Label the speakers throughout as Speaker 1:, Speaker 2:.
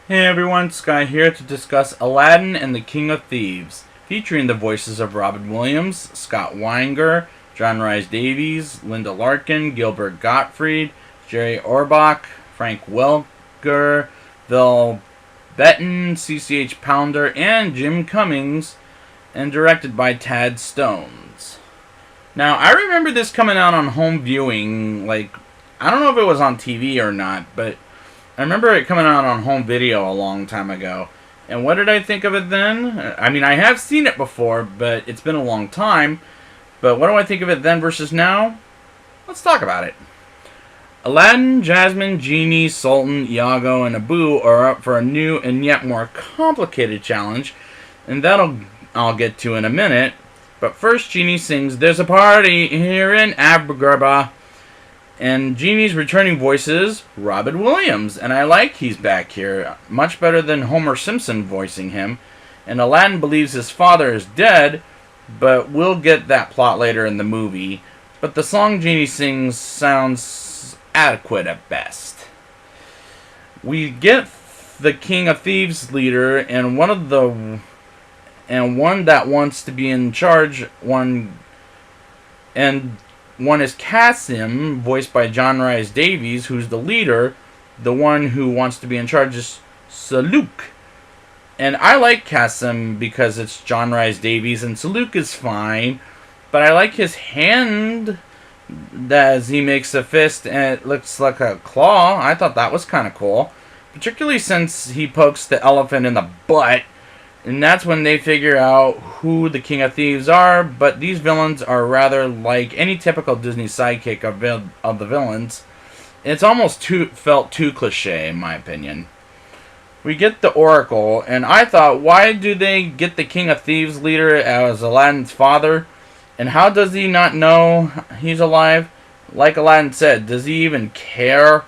Speaker 1: Hey everyone, Sky here to discuss Aladdin and the King of Thieves, featuring the voices of Robin Williams, Scott Weinger, John Rhys Davies, Linda Larkin, Gilbert Gottfried, Jerry Orbach, Frank Welker, Val Betten, CCH Pounder, and Jim Cummings, and directed by Tad Stones. Now, I remember this coming out on home viewing, I don't know if it was on TV or not, but I remember it coming out on home video a long time ago. And what did I think of it then? I mean, I have seen it before, but it's been a long time. But what do I think of it then versus now? Let's talk about it. Aladdin, Jasmine, Genie, Sultan, Iago, and Abu are up for a new and yet more complicated challenge. And I'll get to in a minute. But first, Genie sings, "There's a party here in Agrabah." And Genie's returning voice is Robin Williams, and I like he's back here, much better than Homer Simpson voicing him. And Aladdin believes his father is dead, but we'll get that plot later in the movie. But the song Genie sings sounds adequate at best. We get the King of Thieves leader and one that wants to be in charge. One is Kasim, voiced by John Rhys Davies, who's the leader. The one who wants to be in charge is Saluk. And I like Kasim because it's John Rhys Davies, and Saluk is fine. But I like his hand as he makes a fist, and it looks like a claw. I thought that was kind of cool. Particularly since he pokes the elephant in the butt. And that's when they figure out who the King of Thieves are, but these villains are rather like any typical Disney sidekick of the villains. It's almost felt too cliche, in my opinion. We get the Oracle, and I thought, why do they get the King of Thieves leader as Aladdin's father? And how does he not know he's alive? Like Aladdin said, does he even care?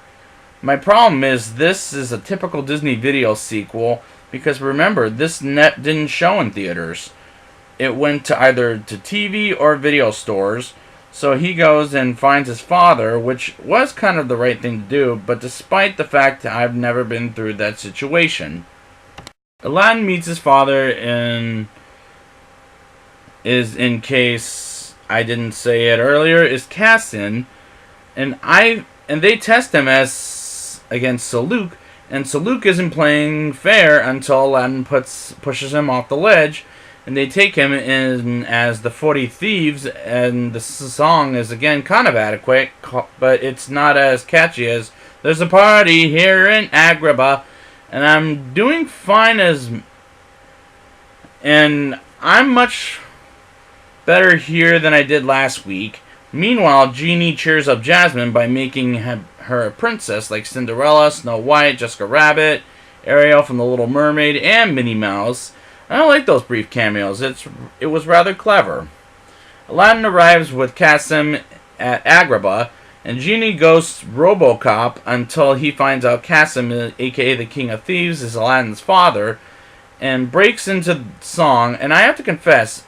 Speaker 1: My problem is this is a typical Disney video sequel. Because remember, this didn't show in theaters. It went to either to TV or video stores. So he goes and finds his father, which was kind of the right thing to do, but despite the fact that I've never been through that situation. Aladdin meets his father in case I didn't say it earlier, is Cassin. And they test him against Saluk. And Saluk isn't playing fair until Aladdin pushes him off the ledge. And they take him in as the 40 Thieves. And the song is, again, kind of adequate. But it's not as catchy as "There's a Party Here in Agrabah." And I'm doing fine and I'm much better here than I did last week. Meanwhile, Genie cheers up Jasmine by making her a princess like Cinderella, Snow White, Jessica Rabbit, Ariel from The Little Mermaid, and Minnie Mouse. I like those brief cameos. It was rather clever. Aladdin arrives with Kasim at Agrabah, and Genie ghosts RoboCop until he finds out Kasim, aka the King of Thieves, is Aladdin's father, and breaks into song. And I have to confess,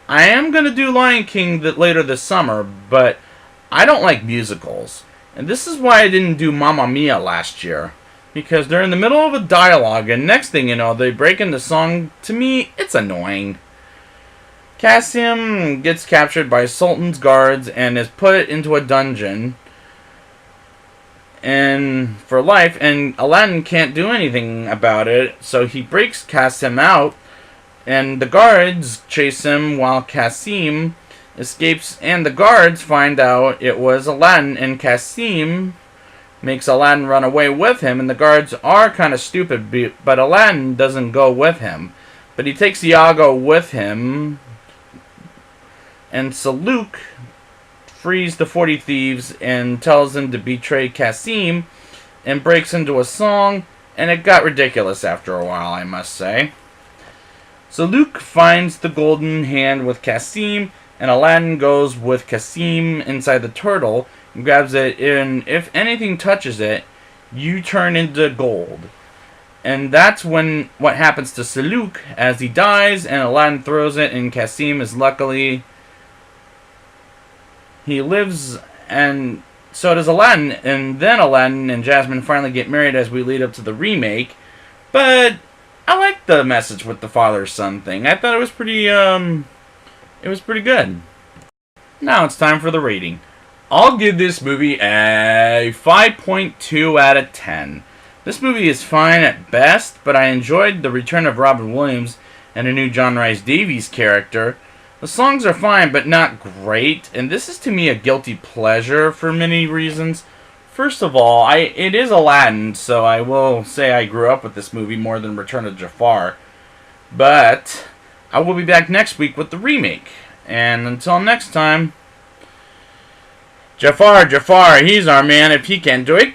Speaker 1: I am going to do Lion King later this summer, but I don't like musicals. And this is why I didn't do Mamma Mia last year. Because they're in the middle of a dialogue, and next thing you know, they break into song. To me, it's annoying. Kasim gets captured by Sultan's guards and is put into a dungeon and for life, and Aladdin can't do anything about it, so he breaks Kasim out. And the guards chase him while Kasim escapes, and the guards find out it was Aladdin, and Kasim makes Aladdin run away with him, and the guards are kind of stupid, but Aladdin doesn't go with him. But he takes Iago with him, and Saluk frees the 40 Thieves and tells them to betray Kasim, and breaks into a song, and it got ridiculous after a while, I must say. Saluk finds the golden hand with Kasim, and Aladdin goes with Kasim inside the turtle and grabs it, and if anything touches it, you turn into gold. And that's what happens to Saluk as he dies, and Aladdin throws it, and Kasim is luckily... he lives, and so does Aladdin, and then Aladdin and Jasmine finally get married as we lead up to the remake. But I liked the message with the father-son thing. I thought it was pretty good. Now it's time for the rating. I'll give this movie a 5.2 out of 10. This movie is fine at best, but I enjoyed the return of Robin Williams and a new John Rhys Davies character. The songs are fine, but not great, and this is to me a guilty pleasure for many reasons. First of all, it is Aladdin, so I will say I grew up with this movie more than Return of Jafar. But I will be back next week with the remake. And until next time, Jafar, he's our man if he can do it.